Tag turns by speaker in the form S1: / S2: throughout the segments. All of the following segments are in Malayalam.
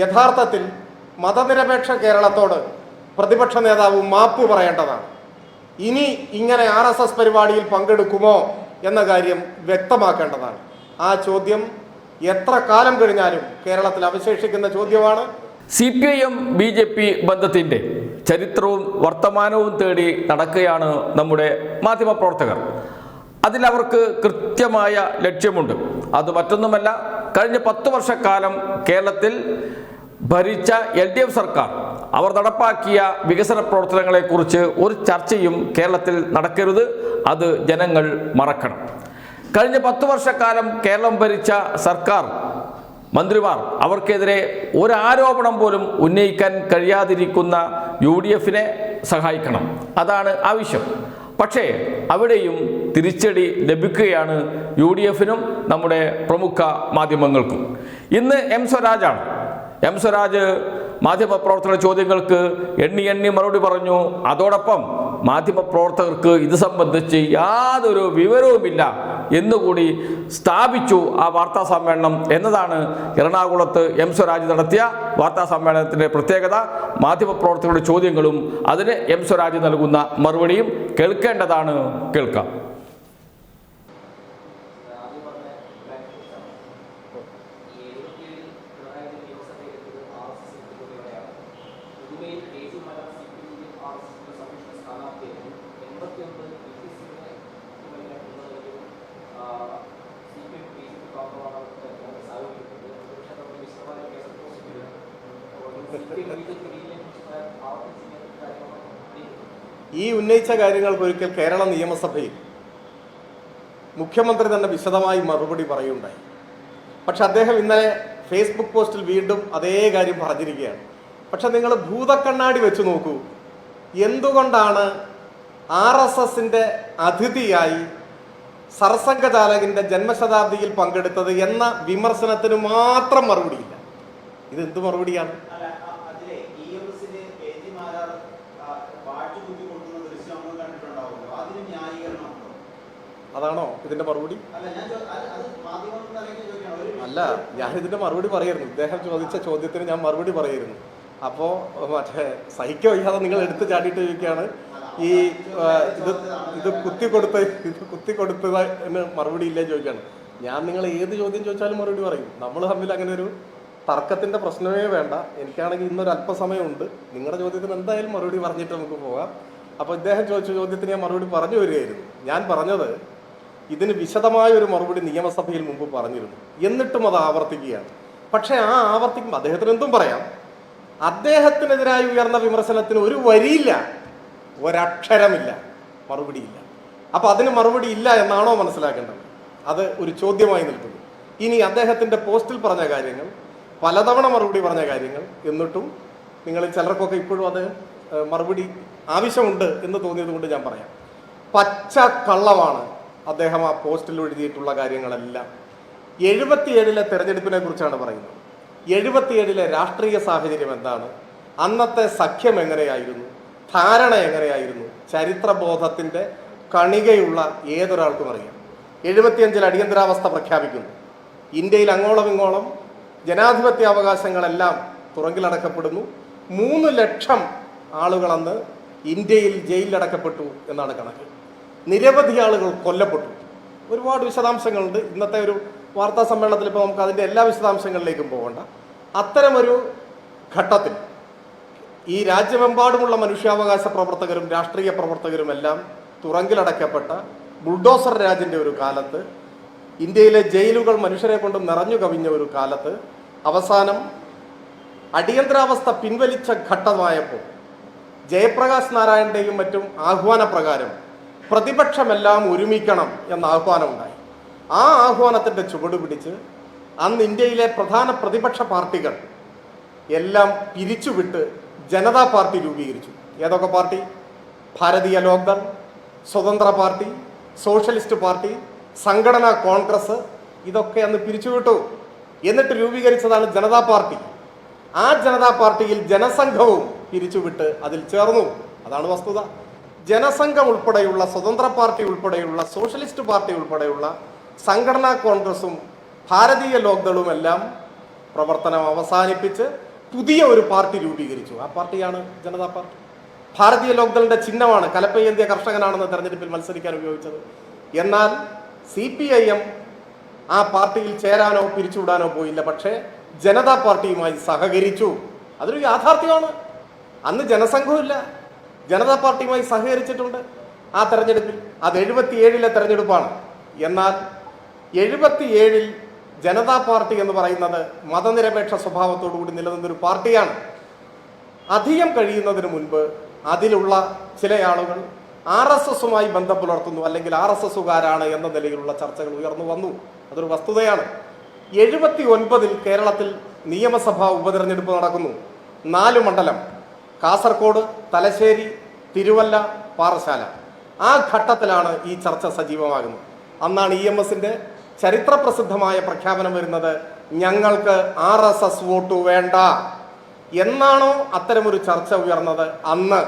S1: യഥാർത്ഥത്തിൽ മതനിരപേക്ഷ കേരളത്തോട് പ്രതിപക്ഷ നേതാവ് മാപ്പ് പറയേണ്ടതാണ്. ഇനി ഇങ്ങനെ RSS പരിപാടിയിൽ പങ്കെടുക്കുമോ എന്ന കാര്യം വ്യക്തമാക്കേണ്ടതാണ്. ആ ചോദ്യം എത്ര കാലം കഴിഞ്ഞാലും കേരളത്തിൽ അവശേഷിക്കുന്ന ചോദ്യമാണ്.
S2: CPIM BJP ബന്ധത്തിൻ്റെ ചരിത്രവും വർത്തമാനവും തേടി നടക്കുകയാണ് നമ്മുടെ മാധ്യമപ്രവർത്തകർ. അതിലവർക്ക് കൃത്യമായ ലക്ഷ്യമുണ്ട്. അത് മറ്റൊന്നുമല്ല, കഴിഞ്ഞ 10 വർഷക്കാലം കേരളത്തിൽ ഭരിച്ച LDF സർക്കാർ അവർ നടപ്പാക്കിയ വികസന പ്രവർത്തനങ്ങളെക്കുറിച്ച് ഒരു ചർച്ചയും കേരളത്തിൽ നടക്കരുത്. അത് ജനങ്ങൾ മറക്കണം. കഴിഞ്ഞ 10 വർഷക്കാലം കേരളം ഭരിച്ച സർക്കാർ മന്ത്രിമാർ അവർക്കെതിരെ ഒരു ആരോപണം പോലും ഉന്നയിക്കാൻ കഴിയാതിരിക്കുന്ന UDFനെ സഹായിക്കണം. അതാണ് ആവശ്യം. പക്ഷേ അവിടെയും തിരിച്ചടി ലഭിക്കുകയാണ് UDFനും നമ്മുടെ പ്രമുഖ മാധ്യമങ്ങൾക്കും. ഇന്ന് M സ്വരാജാണ്. M സ്വരാജ് മാധ്യമപ്രവർത്തക ചോദ്യങ്ങൾക്ക് എണ്ണി മറുപടി പറഞ്ഞു. അതോടൊപ്പം മാധ്യമപ്രവർത്തകർക്ക് ഇത് സംബന്ധിച്ച് യാതൊരു വിവരവുമില്ല എന്നുകൂടി സ്ഥാപിച്ചു ആ വാർത്താ സമ്മേളനം എന്നതാണ് എറണാകുളത്ത് M സ്വരാജ് നടത്തിയ വാർത്താ സമ്മേളനത്തിൻ്റെ പ്രത്യേകത. മാധ്യമപ്രവർത്തകരുടെ ചോദ്യങ്ങളും അതിന് M സ്വരാജ് നൽകുന്ന മറുപടിയും കേൾക്കേണ്ടതാണ്. കേൾക്കാം.
S1: ഈ ഉന്നയിച്ച കാര്യങ്ങൾക്ക് ഒരിക്കൽ കേരള നിയമസഭയിൽ മുഖ്യമന്ത്രി തന്നെ വിശദമായി മറുപടി പറയുണ്ടായി. പക്ഷെ അദ്ദേഹം ഇന്നലെ ഫേസ്ബുക്ക് പോസ്റ്റിൽ വീണ്ടും അതേ കാര്യം പറഞ്ഞിരിക്കുകയാണ്. പക്ഷെ നിങ്ങൾ ഭൂതക്കണ്ണാടി വെച്ച് നോക്കൂ. എന്തുകൊണ്ടാണ് RSSന്റെ അതിഥിയായി സർസംഘചാലകന്റെ ജന്മശതാബ്ദിയിൽ പങ്കെടുത്തത് എന്ന വിമർശനത്തിന് മാത്രം മറുപടിയില്ല. ഇത് എന്ത് മറുപടിയാണ്? അതാണോ ഇതിന്റെ മറുപടി? അല്ല, ഞാനിതിന്റെ മറുപടി പറയായിരുന്നു. ഇദ്ദേഹം ചോദിച്ച ചോദ്യത്തിന് ഞാൻ മറുപടി പറയായിരുന്നു. അപ്പോൾ മറ്റേ സഹിക്കോ വയ്യാതെ നിങ്ങൾ എടുത്ത് ചാടിയിട്ട് ചോദിക്കുകയാണ് ഈ ഇത് കുത്തിക്കൊടുത്തതിന് മറുപടി ഇല്ലേ ചോദിക്കുകയാണ്. ഞാൻ നിങ്ങൾ ഏത് ചോദ്യം ചോദിച്ചാലും മറുപടി പറയും. നമ്മൾ തമ്മിൽ അങ്ങനെ ഒരു തർക്കത്തിന്റെ പ്രശ്നമേ വേണ്ട. എനിക്കാണെങ്കിൽ ഇന്നൊരു അല്പസമയമുണ്ട്. നിങ്ങളുടെ ചോദ്യത്തിന് എന്തായാലും മറുപടി പറഞ്ഞിട്ട് നമുക്ക് പോകാം. അപ്പോൾ ഇദ്ദേഹം ചോദിച്ച ചോദ്യത്തിന് ഞാൻ മറുപടി പറഞ്ഞു വരികയായിരുന്നു. ഞാൻ പറഞ്ഞത് ഇതിന് വിശദമായ ഒരു മറുപടി നിയമസഭയിൽ മുമ്പ് പറഞ്ഞിരുന്നു. എന്നിട്ടും അത് ആവർത്തിക്കുകയാണ്. പക്ഷേ ആ ആവർത്തിക്കുമ്പോൾ അദ്ദേഹത്തിന് എന്തും പറയാം. അദ്ദേഹത്തിനെതിരായി ഉയർന്ന വിമർശനത്തിന് ഒരു വരിയില്ല, ഒരക്ഷരമില്ല, മറുപടിയില്ല. അപ്പോൾ അതിന് മറുപടി ഇല്ല എന്നാണോ മനസ്സിലാക്കേണ്ടത്? അത് ഒരു ചോദ്യമായി നിൽക്കുന്നു. ഇനി അദ്ദേഹത്തിൻ്റെ പോസ്റ്റിൽ പറഞ്ഞ കാര്യങ്ങൾ, പലതവണ മറുപടി പറഞ്ഞ കാര്യങ്ങൾ, എന്നിട്ടും നിങ്ങളിൽ ചിലർക്കൊക്കെ ഇപ്പോഴും അത് മറുപടി ആവശ്യമുണ്ട് എന്ന് തോന്നിയത് കൊണ്ട് ഞാൻ പറയാം. പച്ച കള്ളമാണ് അദ്ദേഹം ആ പോസ്റ്റിൽ എഴുതിയിട്ടുള്ള കാര്യങ്ങളെല്ലാം. 77-ലെ തെരഞ്ഞെടുപ്പിനെ കുറിച്ചാണ് പറയുന്നത്. 77-ലെ രാഷ്ട്രീയ സാഹചര്യം എന്താണ്, അന്നത്തെ സഖ്യം എങ്ങനെയായിരുന്നു, ധാരണ എങ്ങനെയായിരുന്നു, ചരിത്രബോധത്തിൻ്റെ കണികയുള്ള ഏതൊരാൾക്കും അറിയാം. 75-ൽ അടിയന്തരാവസ്ഥ പ്രഖ്യാപിക്കുന്നു. ഇന്ത്യയിൽ അങ്ങോളം ഇങ്ങോളം ജനാധിപത്യ അവകാശങ്ങളെല്ലാം തുറങ്കിലടക്കപ്പെടുന്നു. 3 ലക്ഷം ആളുകൾ അന്ന് ഇന്ത്യയിൽ ജയിലിലടക്കപ്പെട്ടു എന്നാണ് കണക്ക്. നിരവധി ആളുകൾ കൊല്ലപ്പെട്ടു. ഒരുപാട് വിശദാംശങ്ങളുണ്ട്. ഇന്നത്തെ ഒരു വാർത്താ സമ്മേളനത്തിൽ ഇപ്പോൾ നമുക്ക് അതിൻ്റെ എല്ലാ വിശദാംശങ്ങളിലേക്കും പോകണ്ട. അത്തരമൊരു ഘട്ടത്തിൽ ഈ രാജ്യമെമ്പാടുമുള്ള മനുഷ്യാവകാശ പ്രവർത്തകരും രാഷ്ട്രീയ പ്രവർത്തകരുമെല്ലാം തുറങ്കിലടക്കപ്പെട്ട ബുൾഡോസർ രാജിൻ്റെ ഒരു കാലത്ത്, ഇന്ത്യയിലെ ജയിലുകൾ മനുഷ്യരെ കൊണ്ട് നിറഞ്ഞു കവിഞ്ഞ ഒരു കാലത്ത്, അവസാനം അടിയന്തരാവസ്ഥ പിൻവലിച്ച ഘട്ടമായപ്പോൾ ജയപ്രകാശ് നാരായണൻ്റെയും മറ്റും ആഹ്വാനപ്രകാരം പ്രതിപക്ഷമെല്ലാം ഒരുമിക്കണം എന്ന ആഹ്വാനം ഉണ്ടായി. ആ ആഹ്വാനത്തിൻ്റെ ചുവട് പിടിച്ച് അന്ന് ഇന്ത്യയിലെ പ്രധാന പ്രതിപക്ഷ പാർട്ടികൾ എല്ലാം പിരിച്ചുവിട്ട് ജനതാ പാർട്ടി രൂപീകരിച്ചു. ഏതൊക്കെ പാർട്ടി? ഭാരതീയ ലോക്ദൾ, സ്വതന്ത്ര പാർട്ടി, സോഷ്യലിസ്റ്റ് പാർട്ടി, സംഘടനാ കോൺഗ്രസ്, ഇതൊക്കെ അന്ന് പിരിച്ചുവിട്ടു. എന്നിട്ട് രൂപീകരിച്ചതാണ് ജനതാ പാർട്ടി. ആ ജനതാ പാർട്ടിയിൽ ജനസംഘവും പിരിച്ചുവിട്ട് അതിൽ ചേർന്നു. അതാണ് വസ്തുത. ജനസംഘം ഉൾപ്പെടെയുള്ള, സ്വതന്ത്ര പാർട്ടി ഉൾപ്പെടെയുള്ള, സോഷ്യലിസ്റ്റ് പാർട്ടി ഉൾപ്പെടെയുള്ള സംഘടനാ കോൺഗ്രസും ഭാരതീയ ലോക്ദളും എല്ലാം പ്രവർത്തനം അവസാനിപ്പിച്ച് പുതിയ ഒരു പാർട്ടി രൂപീകരിച്ചു. ആ പാർട്ടിയാണ് ജനതാ പാർട്ടി. ഭാരതീയ ലോക്ദളിന്റെ ചിഹ്നമാണ് കലപ്പയേന്ത്യ കർഷകനാണെന്ന് തെരഞ്ഞെടുപ്പിൽ മത്സരിക്കാൻ ഉപയോഗിച്ചത്. എന്നാൽ CPIM ആ പാർട്ടിയിൽ ചേരാനോ പിരിച്ചുവിടാനോ പോയില്ല. പക്ഷേ ജനതാ പാർട്ടിയുമായി സഹകരിച്ചു. അതൊരു യാഥാർത്ഥ്യമാണ്. അന്ന് ജനസംഘമില്ല, ജനതാ പാർട്ടിയുമായി സഹകരിച്ചിട്ടുണ്ട് ആ തെരഞ്ഞെടുപ്പിൽ. അത് 77-ലെ തെരഞ്ഞെടുപ്പാണ്. എന്നാൽ 77-ൽ ജനതാ പാർട്ടി എന്ന് പറയുന്നത് മതനിരപേക്ഷ സ്വഭാവത്തോടുകൂടി നിലനിന്നൊരു പാർട്ടിയാണ്. അധികം കഴിയുന്നതിന് മുൻപ് അതിലുള്ള ചില ആളുകൾ RSSുമായി ബന്ധം പുലർത്തുന്നു, അല്ലെങ്കിൽ RSSുകാരാണ് എന്ന നിലയിലുള്ള ചർച്ചകൾ ഉയർന്നു വന്നു. അതൊരു വസ്തുതയാണ്. 79-ൽ കേരളത്തിൽ നിയമസഭാ ഉപതെരഞ്ഞെടുപ്പ് നടക്കുന്നു. 4 മണ്ഡലം: കാസർഗോഡ്, തലശ്ശേരി, തിരുവല്ല, പാറശാല. ആ ഘട്ടത്തിലാണ് ഈ ചർച്ച സജീവമാകുന്നത്. അന്നാണ് EMSന്റെ ചരിത്രപ്രസിദ്ധമായ പ്രഖ്യാപനം വരുന്നത്, ഞങ്ങൾക്ക് RSS വോട്ട് വേണ്ട എന്നാണോ അത്തരമൊരു ചർച്ച ഉയർന്നത് അന്ന്.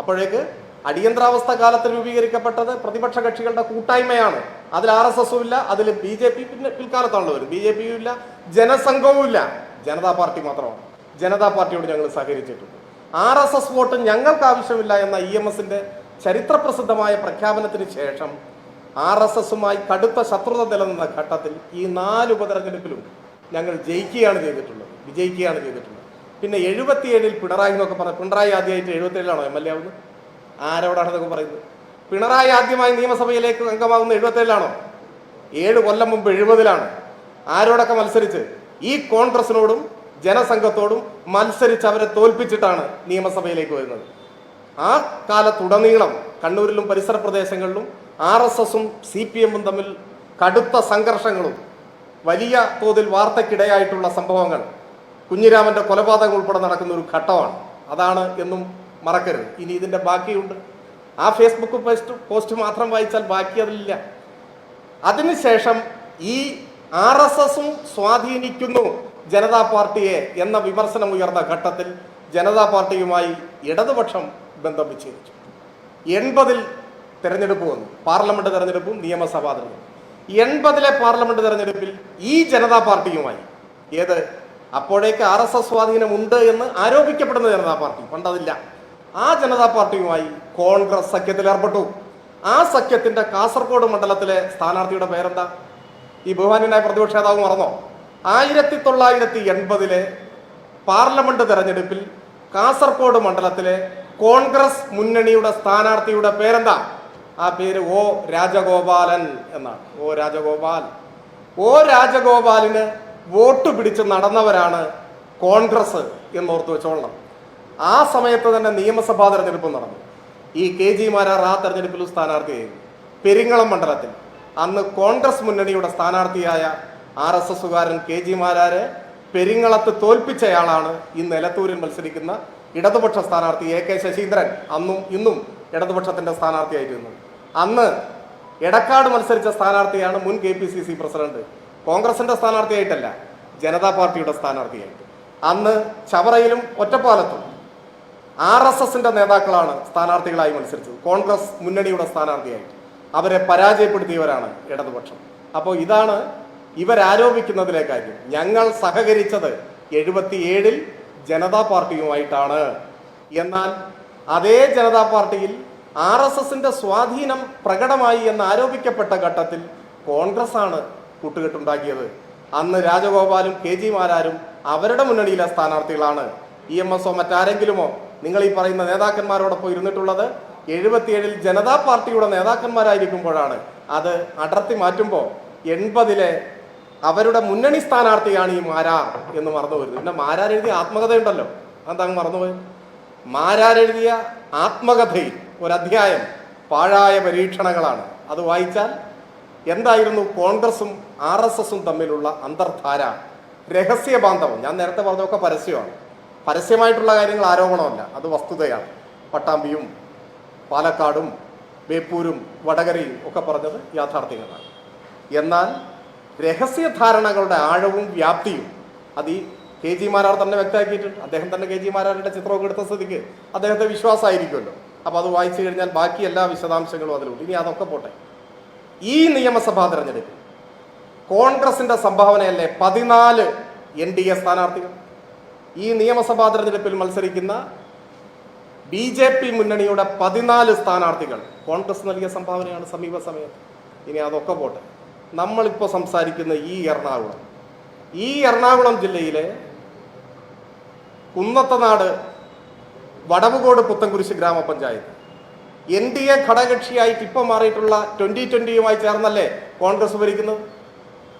S1: അപ്പോഴേക്ക് അടിയന്തരാവസ്ഥ കാലത്ത് രൂപീകരിക്കപ്പെട്ടത് പ്രതിപക്ഷ കക്ഷികളുടെ കൂട്ടായ്മയാണ്. അതിൽ RSSും ഇല്ല, അതിൽ BJP പിൽക്കാലത്താണല്ലോ വരും. BJPയും ഇല്ല, ജനസംഘവും ഇല്ല, ജനതാ പാർട്ടി മാത്രമാണ്. ജനതാ പാർട്ടിയോട് ഞങ്ങൾ സഹകരിച്ചിട്ടുണ്ട്. RSS വോട്ട് ഞങ്ങൾക്ക് ആവശ്യമില്ല എന്ന EMSന്റെ ചരിത്രപ്രസിദ്ധമായ പ്രഖ്യാപനത്തിന് ശേഷം RSSുമായി കടുത്ത ശത്രുത നിലനിന്ന ഘട്ടത്തിൽ ഈ 4 ഉപതെരഞ്ഞെടുപ്പിലും ഞങ്ങൾ വിജയിക്കുകയാണ് ചെയ്തിട്ടുള്ളത്. പിന്നെ 77-ൽ പിണറായി എന്നൊക്കെ പറഞ്ഞു. പിണറായി ആദ്യമായിട്ട് 77-ലാണോ MLA ആവുന്നത്? ആരോടാണ് ഇതൊക്കെ പറയുന്നത്? പിണറായി ആദ്യമായി നിയമസഭയിലേക്ക് അംഗമാവുന്ന 77-ലാണോ? 7 കൊല്ലം മുമ്പ് 70-ലാണ്. ആരോടൊക്കെ മത്സരിച്ച്? ഈ കോൺഗ്രസിനോടും ജനസംഘത്തോടും മത്സരിച്ച് അവരെ തോൽപ്പിച്ചിട്ടാണ് നിയമസഭയിലേക്ക് വരുന്നത്. ആ കാലത്തുടനീളം കണ്ണൂരിലും പരിസര പ്രദേശങ്ങളിലും RSSും CPMഉം തമ്മിൽ കടുത്ത സംഘർഷങ്ങളും വലിയ തോതിൽ വാർത്തക്കിടയായിട്ടുള്ള സംഭവങ്ങൾ, കുഞ്ഞിരാമന്റെ കൊലപാതകം ഉൾപ്പെടെ നടക്കുന്ന ഒരു ഘട്ടമാണ്. അതാണ് എന്നും മറക്കരുത്. ഇനി ഇതിന്റെ ബാക്കിയുണ്ട്. ആ ഫേസ്ബുക്ക് പോസ്റ്റ് മാത്രം വായിച്ചാൽ ബാക്കി അതിലില്ല. അതിനുശേഷം ഈ RSSും സ്വാധീനിക്കുന്നു ജനതാ പാർട്ടിയെ എന്ന വിമർശനം ഉയർന്ന ഘട്ടത്തിൽ ജനതാ പാർട്ടിയുമായി ഇടതുപക്ഷം ബന്ധം വിച്ഛേദിച്ചു. 80-ൽ തെരഞ്ഞെടുപ്പ് വന്നു, പാർലമെന്റ് തെരഞ്ഞെടുപ്പും നിയമസഭാ തെരഞ്ഞെടുപ്പും. 80-ലെ പാർലമെന്റ് തെരഞ്ഞെടുപ്പിൽ ഈ ജനതാ പാർട്ടിയുമായി, ഏത് അപ്പോഴേക്ക് RSS സ്വാധീനമുണ്ട് എന്ന് ആരോപിക്കപ്പെടുന്ന ജനതാ പാർട്ടി, പണ്ടതില്ല, ആ ജനതാ പാർട്ടിയുമായി കോൺഗ്രസ് സഖ്യത്തിൽ ഏർപ്പെട്ടു. ആ സഖ്യത്തിന്റെ കാസർഗോഡ് മണ്ഡലത്തിലെ സ്ഥാനാർത്ഥിയുടെ പേരെന്താ? ഈ ബഹുമാന്യനായ പ്രതിപക്ഷ നേതാവ് മറന്നോ? 1980-ലെ പാർലമെന്റ് തെരഞ്ഞെടുപ്പിൽ കാസർഗോഡ് മണ്ഡലത്തിലെ കോൺഗ്രസ് മുന്നണിയുടെ സ്ഥാനാർത്ഥിയുടെ പേരെന്താ? ആ പേര് O. രാജഗോപാലൻ എന്നാണ്. O. രാജഗോപാലിന് വോട്ട് പിടിച്ച് നടന്നവരാണ് കോൺഗ്രസ് എന്നോർത്ത് വെച്ചോളണം. ആ സമയത്ത് തന്നെ നിയമസഭാ തെരഞ്ഞെടുപ്പ് നടന്നു. ഈ KG മാരാർ ആ തെരഞ്ഞെടുപ്പിൽ സ്ഥാനാർത്ഥിയായിരുന്നു. പെരിങ്ങളം മണ്ഡലത്തിൽ അന്ന് കോൺഗ്രസ് മുന്നണിയുടെ സ്ഥാനാർത്ഥിയായ RSSുകാരൻ KG മാരാരെ പെരിങ്ങളത്ത് തോൽപ്പിച്ചയാളാണ് ഇന്ന് എലത്തൂരിൽ മത്സരിക്കുന്ന ഇടതുപക്ഷ സ്ഥാനാർത്ഥി AK ശശീന്ദ്രൻ. അന്നും ഇന്നും ഇടതുപക്ഷത്തിന്റെ സ്ഥാനാർത്ഥിയായിരുന്നു. അന്ന് എടക്കാട് മത്സരിച്ച സ്ഥാനാർത്ഥിയാണ് മുൻ KPCC പ്രസിഡന്റ്. കോൺഗ്രസിന്റെ സ്ഥാനാർത്ഥിയായിട്ടല്ല, ജനതാ പാർട്ടിയുടെ സ്ഥാനാർത്ഥിയായിട്ട്. അന്ന് ചവറയിലും ഒറ്റപ്പാലത്തും RSSന്റെ നേതാക്കളാണ് സ്ഥാനാർത്ഥികളായി മത്സരിച്ചത്, കോൺഗ്രസ് മുന്നണിയുടെ സ്ഥാനാർത്ഥിയായിട്ട്. അവരെ പരാജയപ്പെടുത്തിയവരാണ് ഇടതുപക്ഷം. അപ്പോൾ ഇതാണ് ഇവരാരോപിക്കുന്നതിലെ കാര്യം. ഞങ്ങൾ സഹകരിച്ചത് 77-ൽ ജനതാ പാർട്ടിയുമായിട്ടാണ്. എന്നാൽ അതേ ജനതാ പാർട്ടിയിൽ RSSന്റെ സ്വാധീനം പ്രകടമായി എന്ന് ആരോപിക്കപ്പെട്ട ഘട്ടത്തിൽ കോൺഗ്രസ് ആണ് കൂട്ടുകെട്ടുണ്ടാക്കിയത്. അന്ന് രാജഗോപാലും KG മാരാരും അവരുടെ മുന്നണിയിലെ സ്ഥാനാർത്ഥികളാണ്. EMSോ മറ്റാരെങ്കിലുമോ നിങ്ങൾ ഈ പറയുന്ന നേതാക്കന്മാരോടൊപ്പം ഇരുന്നിട്ടുള്ളത് 77-ൽ ജനതാ പാർട്ടിയുടെ നേതാക്കന്മാരായിരിക്കുമ്പോഴാണ്. അത് അടർത്തി മാറ്റുമ്പോൾ 80-ലെ അവരുടെ മുന്നണി സ്ഥാനാർത്ഥിയാണ് ഈ മാരാർ എന്ന് മറന്നു വരുന്നത്. പിന്നെ മാരാർ എഴുതിയ ആത്മകഥയുണ്ടല്ലോ, അതെന്താ മറന്നുപോയി? മാരാർ എഴുതിയ ആത്മകഥയിൽ ഒരധ്യായം പാഴായ പരീക്ഷണങ്ങളാണ്. അത് വായിച്ചാൽ എന്തായിരുന്നു കോൺഗ്രസും RSSും തമ്മിലുള്ള അന്തർധാര, രഹസ്യ ബാന്ധവം. ഞാൻ നേരത്തെ പറഞ്ഞതൊക്കെ പരസ്യമാണ്. പരസ്യമായിട്ടുള്ള കാര്യങ്ങൾ ആരോപണമല്ല, അത് വസ്തുതയാണ്. പട്ടാമ്പിയും പാലക്കാടും ബേപ്പൂരും വടകരയും ഒക്കെ പറഞ്ഞത് യാഥാർത്ഥ്യങ്ങളാണ്. എന്നാൽ രഹസ്യധാരണകളുടെ ആഴവും വ്യാപ്തിയും അത് ഈ KG മാരാർ തന്നെ വ്യക്തമാക്കിയിട്ടുണ്ട്. അദ്ദേഹം തന്നെ KG മാരാരുടെ ചിത്രമൊക്കെ എടുത്ത സ്ഥിതിക്ക് അദ്ദേഹത്തെ വിശ്വാസമായിരിക്കുമല്ലോ. അപ്പോൾ അത് വായിച്ചു കഴിഞ്ഞാൽ ബാക്കി എല്ലാ വിശദാംശങ്ങളും അതിലുണ്ട്. ഇനി അതൊക്കെ പോട്ടെ. ഈ നിയമസഭാ തെരഞ്ഞെടുപ്പിൽ കോൺഗ്രസിന്റെ സംഭാവനയല്ലേ 14 NDA സ്ഥാനാർത്ഥികൾ. ഈ നിയമസഭാ തെരഞ്ഞെടുപ്പിൽ മത്സരിക്കുന്ന BJP മുന്നണിയുടെ 14 സ്ഥാനാർത്ഥികൾ കോൺഗ്രസ് നൽകിയ സംഭാവനയാണ് സമീപ സമയത്ത്. ഇനി അതൊക്കെ പോട്ടെ, നമ്മളിപ്പോൾ സംസാരിക്കുന്ന ഈ എറണാകുളം ജില്ലയിലെ കുന്നത്തനാട് വടവുകോട് പുത്തൻകുരിശ് ഗ്രാമപഞ്ചായത്ത് NDA ഘടകകക്ഷിയായിട്ട് ഇപ്പം മാറിയിട്ടുള്ള 2020 ചേർന്നല്ലേ കോൺഗ്രസ് ഭരിക്കുന്നത്.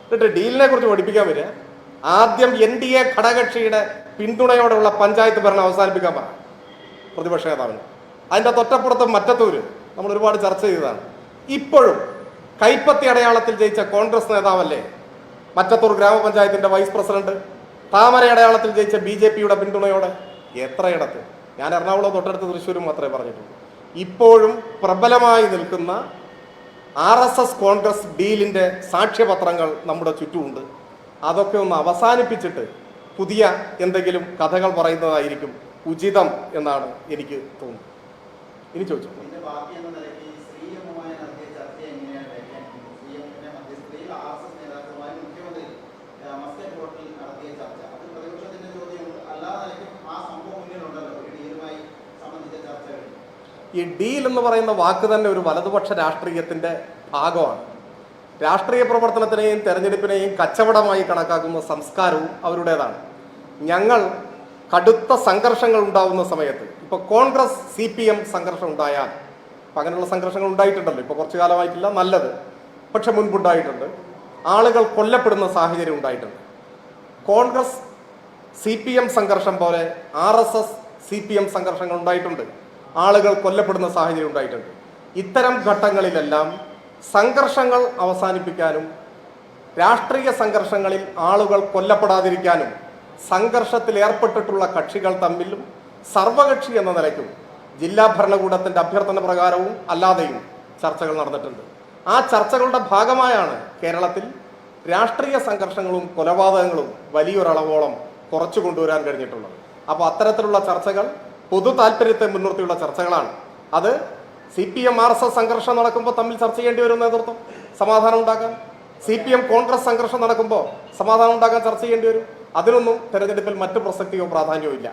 S1: എന്നിട്ട് ഡീലിനെ കുറിച്ച് പഠിപ്പിക്കാൻ വരിക. ആദ്യം NDA ഘടകകക്ഷിയുടെ പിന്തുണയോടെയുള്ള പഞ്ചായത്ത് ഭരണം അവസാനിപ്പിക്കാൻ പറ പ്രതിപക്ഷ നേതാവിന്. അതിൻ്റെ തൊട്ടപ്പുറത്ത് മറ്റത്തൂര് നമ്മൾ ഒരുപാട് ചർച്ച ചെയ്തതാണ്. ഇപ്പോഴും കൈപ്പത്തി അടയാളത്തിൽ ജയിച്ച കോൺഗ്രസ് നേതാവല്ലേ മറ്റത്തൂർ ഗ്രാമപഞ്ചായത്തിൻ്റെ വൈസ് പ്രസിഡന്റ്, താമര അടയാളത്തിൽ ജയിച്ച BJPയുടെ പിന്തുണയോടെ. എത്രയിടത്ത്? ഞാൻ എറണാകുളം തൊട്ടടുത്ത് തൃശ്ശൂരും മാത്രമേ പറഞ്ഞിട്ടുള്ളൂ. ഇപ്പോഴും പ്രബലമായി നിൽക്കുന്ന RSS കോൺഗ്രസ് ഡീലിൻ്റെ സാക്ഷ്യപത്രങ്ങൾ നമ്മുടെ ചുറ്റുമുണ്ട്. അതൊക്കെ ഒന്ന് അവസാനിപ്പിച്ചിട്ട് പുതിയ എന്തെങ്കിലും കഥകൾ പറയുന്നതായിരിക്കും ഉചിതം എന്നാണ് എനിക്ക് തോന്നുന്നത്. ഇനി ചോദിച്ചു ഈ ഡീൽ എന്ന് പറയുന്ന വാക്ക് തന്നെ ഒരു വലതുപക്ഷ രാഷ്ട്രീയത്തിൻ്റെ ഭാഗമാണ്. രാഷ്ട്രീയ പ്രവർത്തനത്തിനെയും തെരഞ്ഞെടുപ്പിനെയും കച്ചവടമായി കണക്കാക്കുന്ന സംസ്കാരവും അവരുടേതാണ്. ഞങ്ങൾ കടുത്ത സംഘർഷങ്ങൾ ഉണ്ടാവുന്ന സമയത്ത്, ഇപ്പോൾ കോൺഗ്രസ് CPM സംഘർഷം ഉണ്ടായാൽ, അപ്പം അങ്ങനെയുള്ള സംഘർഷങ്ങൾ ഉണ്ടായിട്ടുണ്ടല്ലോ, ഇപ്പോൾ കുറച്ചു കാലമായിട്ടില്ല, നല്ലത്, പക്ഷെ മുൻപുണ്ടായിട്ടുണ്ട്. ആളുകൾ കൊല്ലപ്പെടുന്ന സാഹചര്യം ഉണ്ടായിട്ടുണ്ട്. കോൺഗ്രസ് CPM സംഘർഷം പോലെ RSS CPM സംഘർഷങ്ങൾ ഉണ്ടായിട്ടുണ്ട്. ആളുകൾ കൊല്ലപ്പെടുന്ന സാഹചര്യം ഉണ്ടായിട്ടുണ്ട്. ഇത്തരം ഘട്ടങ്ങളിലെല്ലാം സംഘർഷങ്ങൾ അവസാനിപ്പിക്കാനും രാഷ്ട്രീയ സംഘർഷങ്ങളിൽ ആളുകൾ കൊല്ലപ്പെടാതിരിക്കാനും സംഘർഷത്തിൽ ഏർപ്പെട്ടിട്ടുള്ള കക്ഷികൾ തമ്മിലും സർവകക്ഷി എന്ന നിലയ്ക്കും ജില്ലാ ഭരണകൂടത്തിൻ്റെ അഭ്യർത്ഥന പ്രകാരവും അല്ലാതെയും ചർച്ചകൾ നടന്നിട്ടുണ്ട്. ആ ചർച്ചകളുടെ ഭാഗമായാണ് കേരളത്തിൽ രാഷ്ട്രീയ സംഘർഷങ്ങളും കൊലപാതകങ്ങളും വലിയൊരളവോളം കുറച്ചു കൊണ്ടുവരാൻ കഴിഞ്ഞിട്ടുള്ളത്. അപ്പോൾ അത്തരത്തിലുള്ള ചർച്ചകൾ പൊതു താല്പര്യത്തെ മുൻനിർത്തിയുള്ള ചർച്ചകളാണ്. അത് CPM RSS സംഘർഷം നടക്കുമ്പോൾ തമ്മിൽ ചർച്ച ചെയ്യേണ്ടി വരും നേതൃത്വം, സമാധാനം ഉണ്ടാക്കാൻ. CPM കോൺഗ്രസ് സംഘർഷം നടക്കുമ്പോൾ സമാധാനം ഉണ്ടാക്കാൻ ചർച്ച ചെയ്യേണ്ടി വരും. അതിനൊന്നും തെരഞ്ഞെടുപ്പിൽ മറ്റു പ്രസക്തിയോ പ്രാധാന്യമോ ഇല്ല.